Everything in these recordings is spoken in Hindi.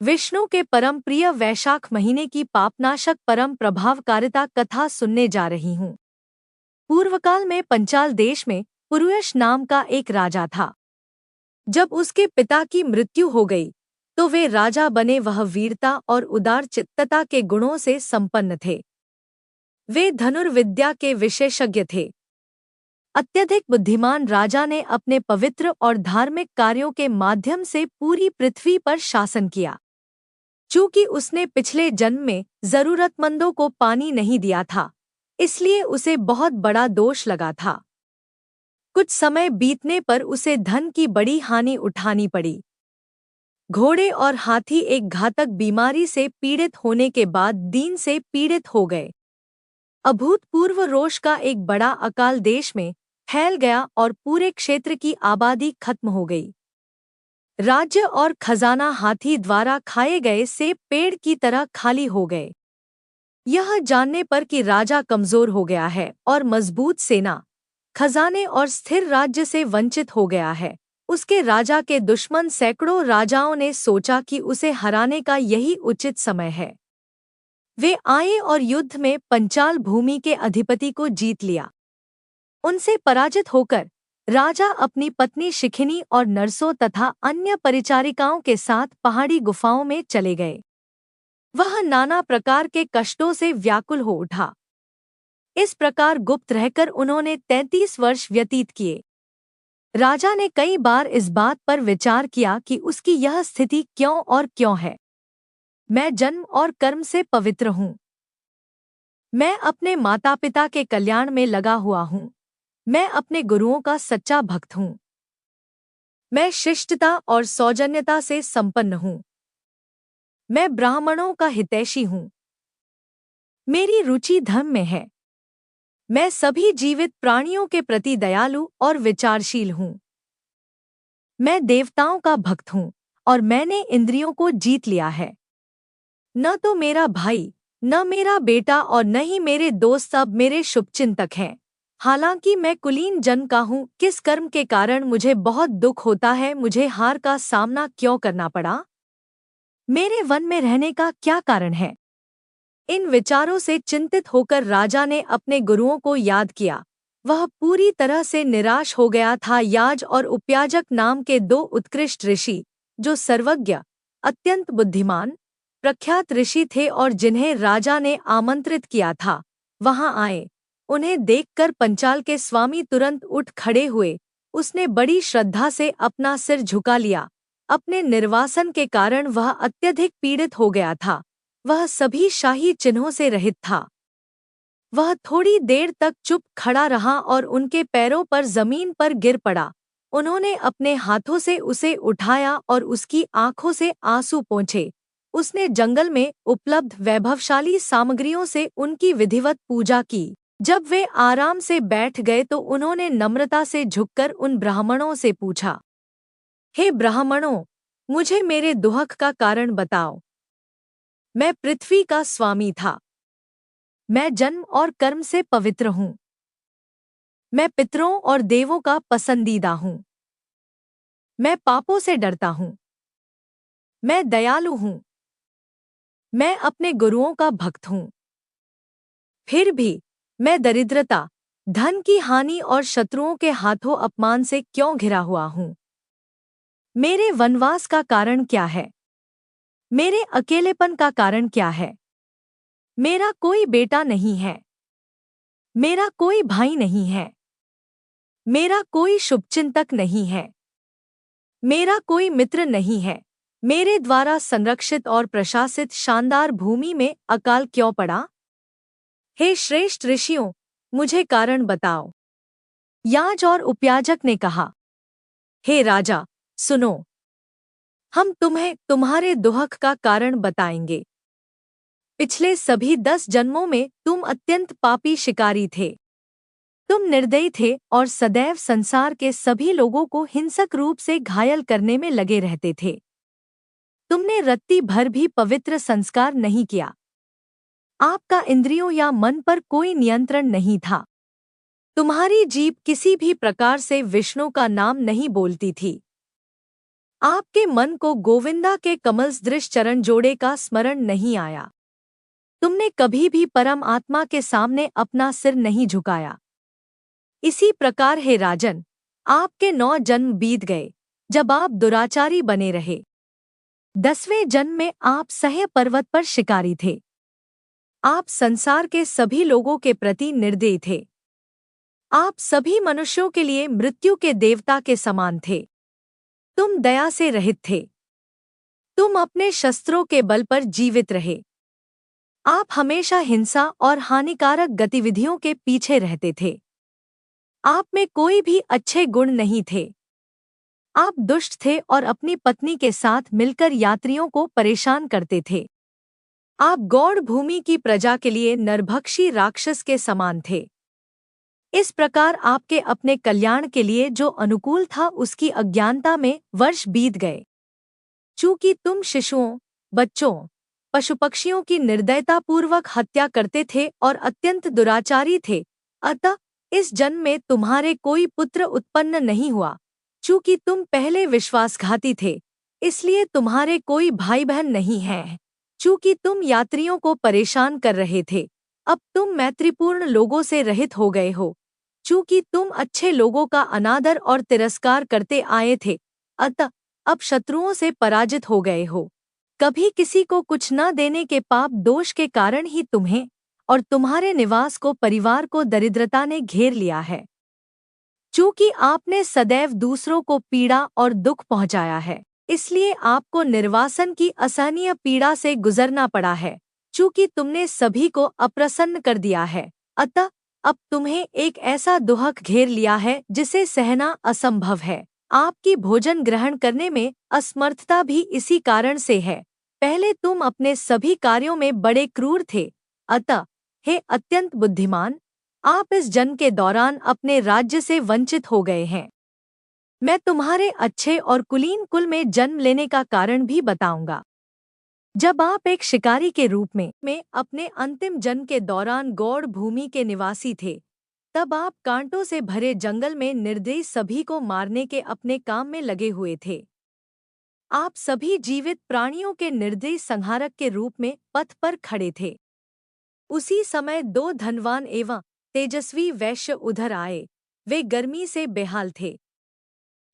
विष्णु के परम प्रिय वैशाख महीने की पापनाशक परम प्रभावकारिता कथा सुनने जा रही हूँ। पूर्वकाल में पंचाल देश में पुरुयश नाम का एक राजा था। जब उसके पिता की मृत्यु हो गई तो वे राजा बने। वह वीरता और उदार चित्तता के गुणों से संपन्न थे। वे धनुर्विद्या के विशेषज्ञ थे। अत्यधिक बुद्धिमान राजा ने अपने पवित्र और धार्मिक कार्यों के माध्यम से पूरी पृथ्वी पर शासन किया। चूंकि उसने पिछले जन्म में जरूरतमंदों को पानी नहीं दिया था, इसलिए उसे बहुत बड़ा दोष लगा था। कुछ समय बीतने पर उसे धन की बड़ी हानि उठानी पड़ी। घोड़े और हाथी एक घातक बीमारी से पीड़ित होने के बाद दीन से पीड़ित हो गए। अभूतपूर्व रोष का एक बड़ा अकाल देश में फैल गया और पूरे क्षेत्र की आबादी खत्म हो गई। राज्य और खजाना हाथी द्वारा खाए गए से पेड़ की तरह खाली हो गए। यह जानने पर कि राजा कमजोर हो गया है और मजबूत सेना, खजाने और स्थिर राज्य से वंचित हो गया है, उसके राजा के दुश्मन सैकड़ों राजाओं ने सोचा कि उसे हराने का यही उचित समय है। वे आए और युद्ध में पंचाल भूमि के अधिपति को जीत लिया। उनसे पराजित होकर राजा अपनी पत्नी शिखिनी और नरसों तथा अन्य परिचारिकाओं के साथ पहाड़ी गुफाओं में चले गए। वह नाना प्रकार के कष्टों से व्याकुल हो उठा। इस प्रकार गुप्त रहकर उन्होंने 33 वर्ष व्यतीत किए। राजा ने कई बार इस बात पर विचार किया कि उसकी यह स्थिति क्यों है। मैं जन्म और कर्म से पवित्र हूँ। मैं अपने माता पिता के कल्याण में लगा हुआ हूँ। मैं अपने गुरुओं का सच्चा भक्त हूँ। मैं शिष्टता और सौजन्यता से संपन्न हूँ। मैं ब्राह्मणों का हितैषी हूँ। मेरी रुचि धर्म में है। मैं सभी जीवित प्राणियों के प्रति दयालु और विचारशील हूँ। मैं देवताओं का भक्त हूँ और मैंने इंद्रियों को जीत लिया है। न तो मेरा भाई, न मेरा बेटा और न ही मेरे दोस्त अब मेरे शुभचिंतक हैं। हालांकि मैं कुलीन जन्म का हूँ, किस कर्म के कारण मुझे बहुत दुख होता है। मुझे हार का सामना क्यों करना पड़ा? मेरे वन में रहने का क्या कारण है? इन विचारों से चिंतित होकर राजा ने अपने गुरुओं को याद किया। वह पूरी तरह से निराश हो गया था। याज और उपयाजक नाम के दो उत्कृष्ट ऋषि, जो सर्वज्ञ, अत्यंत बुद्धिमान, प्रख्यात ऋषि थे और जिन्हें राजा ने आमंत्रित किया था, वहां आए। उन्हें देखकर पंचाल के स्वामी तुरंत उठ खड़े हुए। उसने बड़ी श्रद्धा से अपना सिर झुका लिया। अपने निर्वासन के कारण वह अत्यधिक पीड़ित हो गया था। वह सभी शाही चिन्हों से रहित था। वह थोड़ी देर तक चुप खड़ा रहा और उनके पैरों पर जमीन पर गिर पड़ा। उन्होंने अपने हाथों से उसे उठाया और उसकी आंखों से आंसू पोंछे। उसने जंगल में उपलब्ध वैभवशाली सामग्रियों से उनकी विधिवत पूजा की। जब वे आराम से बैठ गए तो उन्होंने नम्रता से झुककर उन ब्राह्मणों से पूछा, हे ब्राह्मणों, मुझे मेरे दुहक का कारण बताओ। मैं पृथ्वी का स्वामी था। मैं जन्म और कर्म से पवित्र हूँ। मैं पितरों और देवों का पसंदीदा हूँ। मैं पापों से डरता हूँ। मैं दयालु हूँ। मैं अपने गुरुओं का भक्त हूँ। फिर भी मैं दरिद्रता, धन की हानि और शत्रुओं के हाथों अपमान से क्यों घिरा हुआ हूँ? मेरे वनवास का कारण क्या है? मेरे अकेलेपन का कारण क्या है? मेरा कोई बेटा नहीं है। मेरा कोई भाई नहीं है। मेरा कोई शुभचिंतक नहीं है। मेरा कोई मित्र नहीं है। मेरे द्वारा संरक्षित और प्रशासित शानदार भूमि में अकाल क्यों पड़ा? हे श्रेष्ठ ऋषियों, मुझे कारण बताओ। याज और उपयाजक ने कहा, हे राजा, सुनो। हम तुम्हें तुम्हारे दुहक का कारण बताएंगे। पिछले सभी 10 जन्मों में तुम अत्यंत पापी शिकारी थे। तुम निर्दयी थे और सदैव संसार के सभी लोगों को हिंसक रूप से घायल करने में लगे रहते थे। तुमने रत्ती भर भी पवित्र संस्कार नहीं किया। आपका इंद्रियों या मन पर कोई नियंत्रण नहीं था। तुम्हारी जीभ किसी भी प्रकार से विष्णु का नाम नहीं बोलती थी। आपके मन को गोविंदा के कमलसदृश चरण जोड़े का स्मरण नहीं आया। तुमने कभी भी परम आत्मा के सामने अपना सिर नहीं झुकाया। इसी प्रकार हे राजन, आपके 9 जन्म बीत गए जब आप दुराचारी बने रहे। 10वें जन्म में आप सह्य पर्वत पर शिकारी थे। आप संसार के सभी लोगों के प्रति निर्दयी थे। आप सभी मनुष्यों के लिए मृत्यु के देवता के समान थे। तुम दया से रहित थे। तुम अपने शस्त्रों के बल पर जीवित रहे। आप हमेशा हिंसा और हानिकारक गतिविधियों के पीछे रहते थे। आप में कोई भी अच्छे गुण नहीं थे। आप दुष्ट थे और अपनी पत्नी के साथ मिलकर यात्रियों को परेशान करते थे। आप गौड़ भूमि की प्रजा के लिए नरभक्षी राक्षस के समान थे। इस प्रकार आपके अपने कल्याण के लिए जो अनुकूल था उसकी अज्ञानता में वर्ष बीत गए। चूंकि तुम शिशुओं, बच्चों, पशु पक्षियों की निर्दयतापूर्वक हत्या करते थे और अत्यंत दुराचारी थे, अतः इस जन्म में तुम्हारे कोई पुत्र उत्पन्न नहीं हुआ। चूंकि तुम पहले विश्वासघाती थे, इसलिए तुम्हारे कोई भाई बहन नहीं हैं। चूंकि तुम यात्रियों को परेशान कर रहे थे, अब तुम मैत्रीपूर्ण लोगों से रहित हो गए हो। चूंकि तुम अच्छे लोगों का अनादर और तिरस्कार करते आए थे, अतः अब शत्रुओं से पराजित हो गए हो। कभी किसी को कुछ न देने के पाप दोष के कारण ही तुम्हें और तुम्हारे निवास को, परिवार को दरिद्रता ने घेर लिया है। चूंकि आपने सदैव दूसरों को पीड़ा और दुख पहुंचाया है, इसलिए आपको निर्वासन की असहनीय पीड़ा से गुजरना पड़ा है। चूंकि तुमने सभी को अप्रसन्न कर दिया है, अतः अब तुम्हें एक ऐसा दुहक घेर लिया है जिसे सहना असंभव है। आपकी भोजन ग्रहण करने में असमर्थता भी इसी कारण से है। पहले तुम अपने सभी कार्यों में बड़े क्रूर थे, अतः हे अत्यंत बुद्धिमान, आप इस जन्म के दौरान अपने राज्य से वंचित हो गए हैं। मैं तुम्हारे अच्छे और कुलीन कुल में जन्म लेने का कारण भी बताऊंगा। जब आप एक शिकारी के रूप में अपने अंतिम जन्म के दौरान गौड़ भूमि के निवासी थे, तब आप कांटों से भरे जंगल में निर्दयी सभी को मारने के अपने काम में लगे हुए थे। आप सभी जीवित प्राणियों के निर्दयी संहारक के रूप में पथ पर खड़े थे। उसी समय 2 धनवान एवं तेजस्वी वैश्य उधर आए। वे गर्मी से बेहाल थे।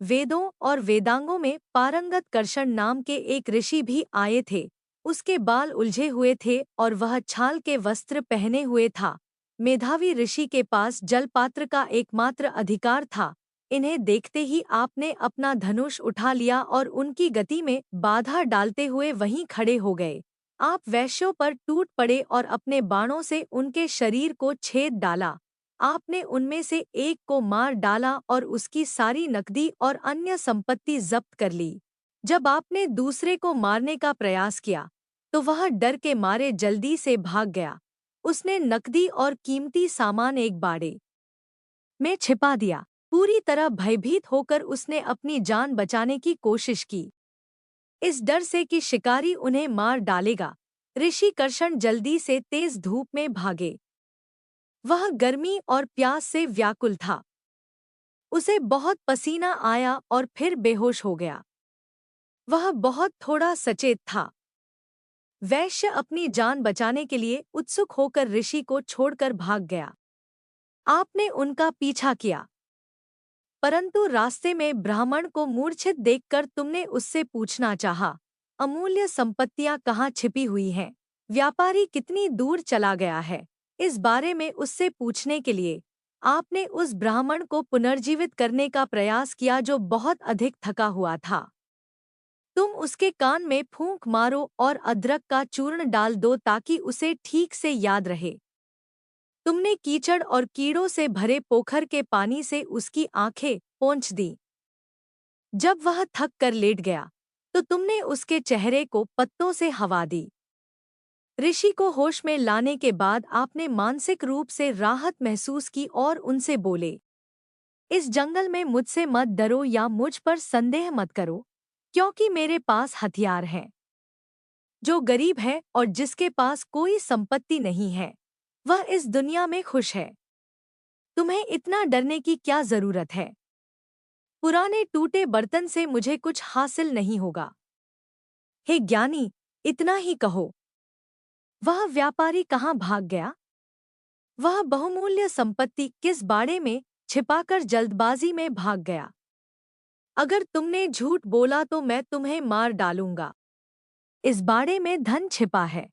वेदों और वेदांगों में पारंगत कर्षण नाम के एक ऋषि भी आए थे। उसके बाल उलझे हुए थे और वह छाल के वस्त्र पहने हुए था। मेधावी ऋषि के पास जलपात्र का एकमात्र अधिकार था। इन्हें देखते ही आपने अपना धनुष उठा लिया और उनकी गति में बाधा डालते हुए वहीं खड़े हो गए। आप वैश्यों पर टूट पड़े और अपने बाणों से उनके शरीर को छेद डाला। आपने उनमें से एक को मार डाला और उसकी सारी नकदी और अन्य संपत्ति जब्त कर ली। जब आपने दूसरे को मारने का प्रयास किया तो वह डर के मारे जल्दी से भाग गया। उसने नकदी और कीमती सामान एक बाड़े में छिपा दिया। पूरी तरह भयभीत होकर उसने अपनी जान बचाने की कोशिश की। इस डर से कि शिकारी उन्हें मार डालेगा, ऋषि कर्षण जल्दी से तेज धूप में भागे। वह गर्मी और प्यास से व्याकुल था। उसे बहुत पसीना आया और फिर बेहोश हो गया। वह बहुत थोड़ा सचेत था। वैश्य अपनी जान बचाने के लिए उत्सुक होकर ऋषि को छोड़कर भाग गया। आपने उनका पीछा किया, परंतु रास्ते में ब्राह्मण को मूर्छित देखकर तुमने उससे पूछना चाहा, अमूल्य संपत्तियां कहाँ छिपी हुई हैं? व्यापारी कितनी दूर चला गया है? इस बारे में उससे पूछने के लिए आपने उस ब्राह्मण को पुनर्जीवित करने का प्रयास किया जो बहुत अधिक थका हुआ था। तुम उसके कान में फूंक मारो और अदरक का चूर्ण डाल दो ताकि उसे ठीक से याद रहे। तुमने कीचड़ और कीड़ों से भरे पोखर के पानी से उसकी आंखें पोंछ दी। जब वह थक कर लेट गया तो तुमने उसके चेहरे को पत्तों से हवा दी। ऋषि को होश में लाने के बाद आपने मानसिक रूप से राहत महसूस की और उनसे बोले, इस जंगल में मुझसे मत डरो या मुझ पर संदेह मत करो, क्योंकि मेरे पास हथियार हैं। जो गरीब है और जिसके पास कोई संपत्ति नहीं है, वह इस दुनिया में खुश है। तुम्हें इतना डरने की क्या जरूरत है? पुराने टूटे बर्तन से मुझे कुछ हासिल नहीं होगा। हे ज्ञानी, इतना ही कहो। वह व्यापारी कहाँ भाग गया? वह बहुमूल्य संपत्ति किस बाड़े में छिपाकर जल्दबाजी में भाग गया? अगर तुमने झूठ बोला तो मैं तुम्हें मार डालूंगा। इस बाड़े में धन छिपा है।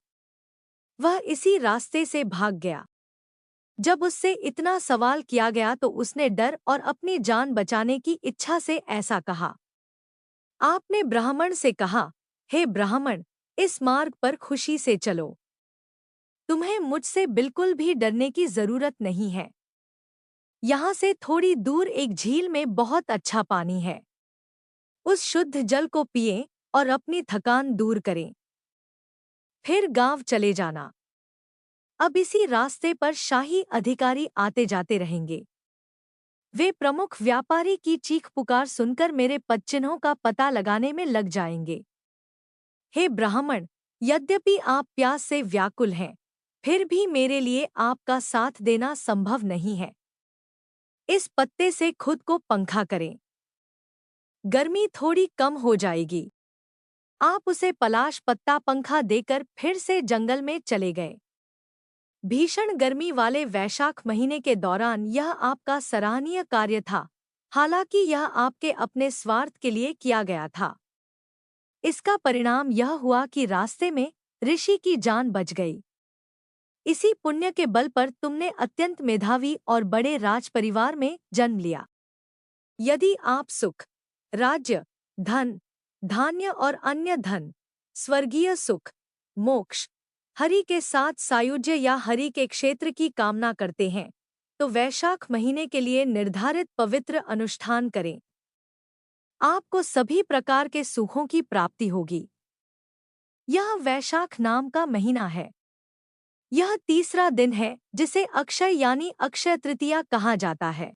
वह इसी रास्ते से भाग गया। जब उससे इतना सवाल किया गया तो उसने डर और अपनी जान बचाने की इच्छा से ऐसा कहा। आपने ब्राह्मण से कहा, हे ब्राह्मण, इस मार्ग पर खुशी से चलो। तुम्हें मुझसे बिल्कुल भी डरने की जरूरत नहीं है। यहाँ से थोड़ी दूर एक झील में बहुत अच्छा पानी है। उस शुद्ध जल को पिएं और अपनी थकान दूर करें। फिर गांव चले जाना। अब इसी रास्ते पर शाही अधिकारी आते जाते रहेंगे। वे प्रमुख व्यापारी की चीख पुकार सुनकर मेरे पदचिन्हों का पता लगाने में लग जाएंगे। हे ब्राह्मण, यद्यपि आप प्यास से व्याकुल हैं, फिर भी मेरे लिए आपका साथ देना संभव नहीं है। इस पत्ते से खुद को पंखा करें। गर्मी थोड़ी कम हो जाएगी। आप उसे पलाश पत्ता पंखा देकर फिर से जंगल में चले गए। भीषण गर्मी वाले वैशाख महीने के दौरान यह आपका सराहनीय कार्य था, हालांकि यह आपके अपने स्वार्थ के लिए किया गया था। इसका परिणाम यह हुआ कि रास्ते में ऋषि की जान बच गई। इसी पुण्य के बल पर तुमने अत्यंत मेधावी और बड़े राजपरिवार में जन्म लिया। यदि आप सुख, राज्य, धन, धान्य और अन्य धन, स्वर्गीय सुख, मोक्ष, हरि के साथ सायुज्य या हरि के क्षेत्र की कामना करते हैं, तो वैशाख महीने के लिए निर्धारित पवित्र अनुष्ठान करें। आपको सभी प्रकार के सुखों की प्राप्ति होगी। यह वैशाख नाम का महीना है। यह तीसरा दिन है जिसे अक्षय यानी अक्षय तृतीया कहा जाता है।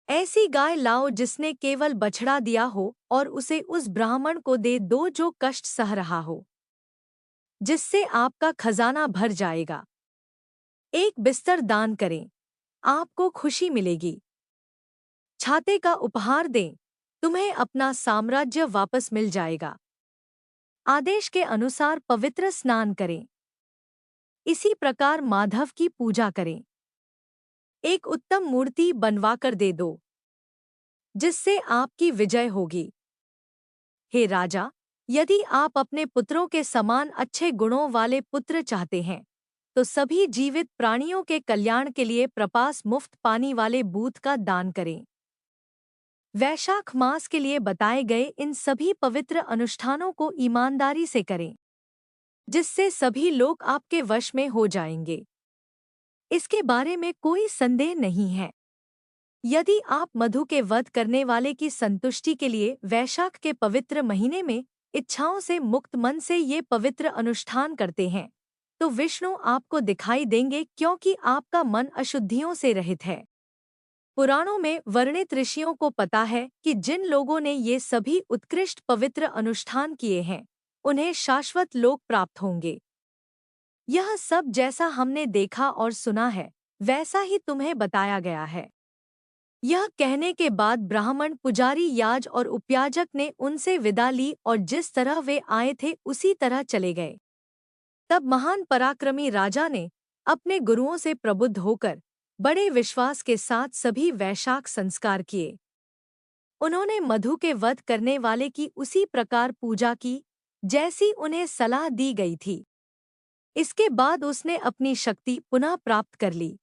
ऐसी गाय लाओ जिसने केवल बछड़ा दिया हो और उसे उस ब्राह्मण को दे दो जो कष्ट सह रहा हो, जिससे आपका खजाना भर जाएगा। एक बिस्तर दान करें, आपको खुशी मिलेगी। छाते का उपहार दें, तुम्हें अपना साम्राज्य वापस मिल जाएगा। आदेश के अनुसार पवित्र स्नान करें। इसी प्रकार माधव की पूजा करें। एक उत्तम मूर्ति बनवाकर दे दो, जिससे आपकी विजय होगी। हे राजा, यदि आप अपने पुत्रों के समान अच्छे गुणों वाले पुत्र चाहते हैं, तो सभी जीवित प्राणियों के कल्याण के लिए प्रपास मुफ्त पानी वाले बूथ का दान करें। वैशाख मास के लिए बताए गए इन सभी पवित्र अनुष्ठानों को ईमानदारी से करें, जिससे सभी लोग आपके वश में हो जाएंगे। इसके बारे में कोई संदेह नहीं है। यदि आप मधु के वध करने वाले की संतुष्टि के लिए वैशाख के पवित्र महीने में इच्छाओं से मुक्त मन से ये पवित्र अनुष्ठान करते हैं, तो विष्णु आपको दिखाई देंगे, क्योंकि आपका मन अशुद्धियों से रहित है। पुराणों में वर्णित ऋषियों को पता है कि जिन लोगों ने ये सभी उत्कृष्ट पवित्र अनुष्ठान किए हैं, उन्हें शाश्वत लोक प्राप्त होंगे। यह सब जैसा हमने देखा और सुना है, वैसा ही तुम्हें बताया गया है। यह कहने के बाद ब्राह्मण, पुजारी, याज और उपयाजक ने उनसे विदा ली और जिस तरह वे आए थे उसी तरह चले गए। तब महान पराक्रमी राजा ने अपने गुरुओं से प्रबुद्ध होकर बड़े विश्वास के साथ सभी वैशाख संस्कार किए। उन्होंने मधु के वध करने वाले की उसी प्रकार पूजा की जैसी उन्हें सलाह दी गई थी। इसके बाद उसने अपनी शक्ति पुनः प्राप्त कर ली।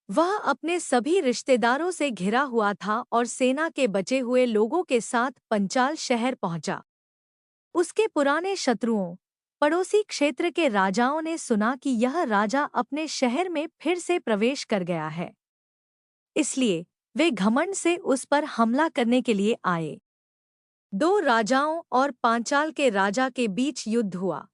वह अपने सभी रिश्तेदारों से घिरा हुआ था और सेना के बचे हुए लोगों के साथ पंचाल शहर पहुंचा। उसके पुराने शत्रुओं, पड़ोसी क्षेत्र के राजाओं ने सुना कि यह राजा अपने शहर में फिर से प्रवेश कर गया है, इसलिए वे घमंड से उस पर हमला करने के लिए आए। दो राजाओं और पांचाल के राजा के बीच युद्ध हुआ।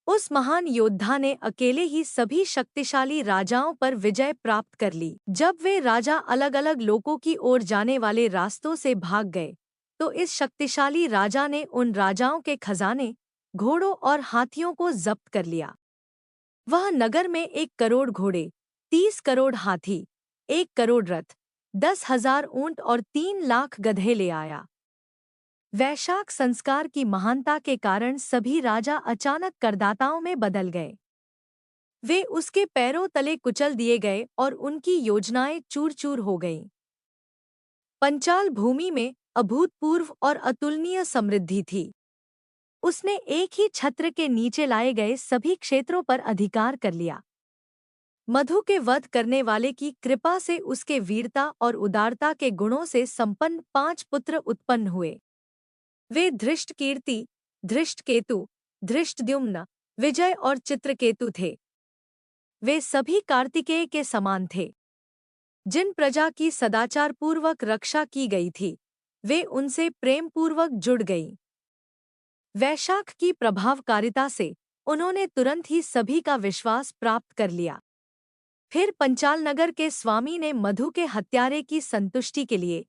उस महान योद्धा ने अकेले ही सभी शक्तिशाली राजाओं पर विजय प्राप्त कर ली। जब वे राजा अलग अलग लोकों की ओर जाने वाले रास्तों से भाग गए, तो इस शक्तिशाली राजा ने उन राजाओं के खजाने, घोड़ों और हाथियों को जब्त कर लिया। वह नगर में 1 करोड़ घोड़े, 30 करोड़ हाथी, 1 करोड़ रथ, 10,000 ऊंट और 3 लाख गधे ले आया। वैशाख संस्कार की महानता के कारण सभी राजा अचानक करदाताओं में बदल गए। वे उसके पैरों तले कुचल दिए गए और उनकी योजनाएं चूर चूर हो गईं। पंचाल भूमि में अभूतपूर्व और अतुलनीय समृद्धि थी। उसने एक ही छत्र के नीचे लाए गए सभी क्षेत्रों पर अधिकार कर लिया। मधु के वध करने वाले की कृपा से उसके वीरता और उदारता के गुणों से संपन्न 5 पुत्र उत्पन्न हुए। वे धृष्टकीर्ति, धृष्टकेतु, धृष्टद्युम्न, विजय और चित्रकेतु थे। वे सभी कार्तिकेय के समान थे। जिन प्रजा की सदाचार पूर्वक रक्षा की गई थी, वे उनसे प्रेम पूर्वक जुड़ गईं। वैशाख की प्रभावकारिता से उन्होंने तुरंत ही सभी का विश्वास प्राप्त कर लिया। फिर पंचाल नगर के स्वामी ने मधु के हत्यारे की संतुष्टि के लिए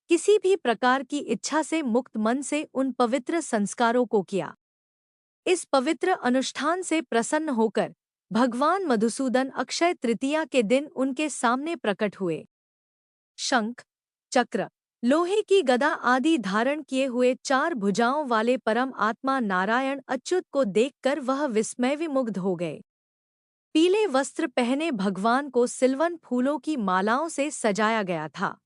किसी भी प्रकार की इच्छा से मुक्त मन से उन पवित्र संस्कारों को किया। इस पवित्र अनुष्ठान से प्रसन्न होकर भगवान मधुसूदन अक्षय तृतीया के दिन उनके सामने प्रकट हुए। शंख, चक्र, लोहे की गदा आदि धारण किए हुए 4 भुजाओं वाले परम आत्मा नारायण अच्युत को देखकर वह विस्मय विमुग्ध हो गए। पीले वस्त्र पहने भगवान को सिल्वन फूलों की मालाओं से सजाया गया था।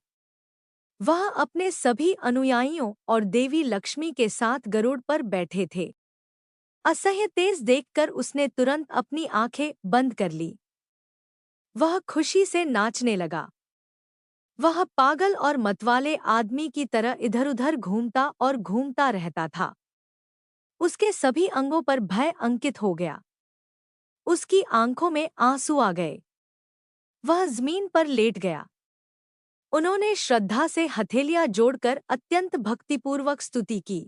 वह अपने सभी अनुयायियों और देवी लक्ष्मी के साथ गरुड़ पर बैठे थे। असह्य तेज देखकर उसने तुरंत अपनी आंखें बंद कर ली। वह खुशी से नाचने लगा। वह पागल और मतवाले आदमी की तरह इधर-उधर घूमता और घूमता रहता था। उसके सभी अंगों पर भय अंकित हो गया। उसकी आंखों में आंसू आ गए। वह जमीन पर लेट गया। उन्होंने श्रद्धा से हथेलियां जोड़कर अत्यंत भक्तिपूर्वक स्तुति की।